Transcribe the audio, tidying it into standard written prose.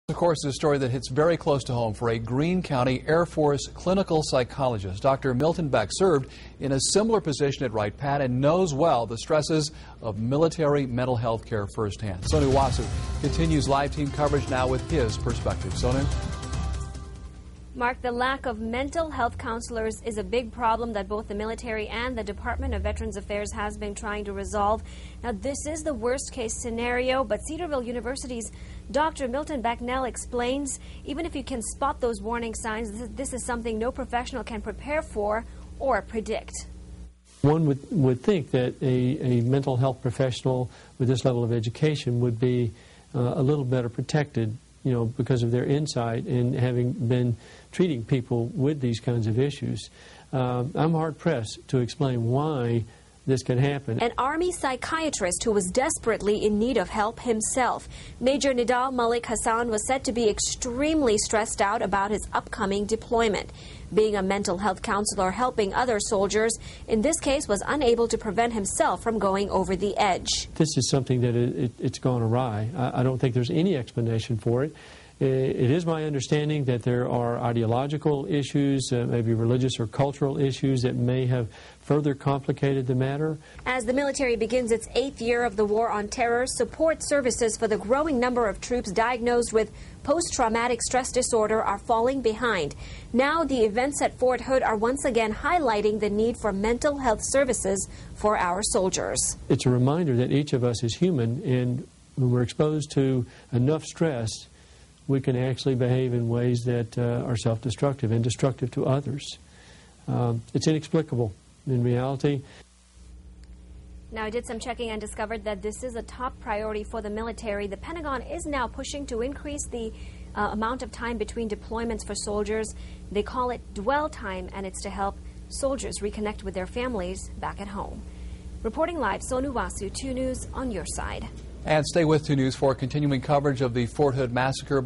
Of course, is a story that hits very close to home for a Greene County Air Force clinical psychologist. Dr. Milton Beck served in a similar position at Wright Pat and knows well the stresses of military mental health care firsthand. SONU WASU continues live team coverage now with his perspective. SONU? Mark, the lack of mental health counselors is a big problem that both the military and the Department of Veterans Affairs has been trying to resolve. Now, this is the worst case scenario, but Cedarville University's Dr. Milton BECKNELL explains even if you can spot those warning signs, this is something no professional can prepare for or predict. One would think that a mental health professional with this level of education would be a little better protected, you know, because of their insight in having been treating people with these kinds of issues. I'm hard-pressed to explain why this can happen. An Army psychiatrist who was desperately in need of help himself. Major Nidal Malik Hassan was said to be extremely stressed out about his upcoming deployment. Being a mental health counselor helping other soldiers, in this case was unable to prevent himself from going over the edge. This is something that it's gone awry. I don't think there's any explanation for it. It is my understanding that there are ideological issues, maybe religious or cultural issues that may have further complicated the matter. As the military begins its 8th year of the war on terror, support services for the growing number of troops diagnosed with post-traumatic stress disorder are falling behind. Now the events at Fort Hood are once again highlighting the need for mental health services for our soldiers. It's a reminder that each of us is human, and when we're exposed to enough stress, we can actually behave in ways that are self-destructive and destructive to others. It's inexplicable in reality. Now, I did some checking and discovered that this is a top priority for the military. The Pentagon is now pushing to increase the amount of time between deployments for soldiers. They call it dwell time, and it's to help soldiers reconnect with their families back at home. Reporting live, SONU WASU 2 News on your side. And stay with 2 News for continuing coverage of the Fort Hood massacre.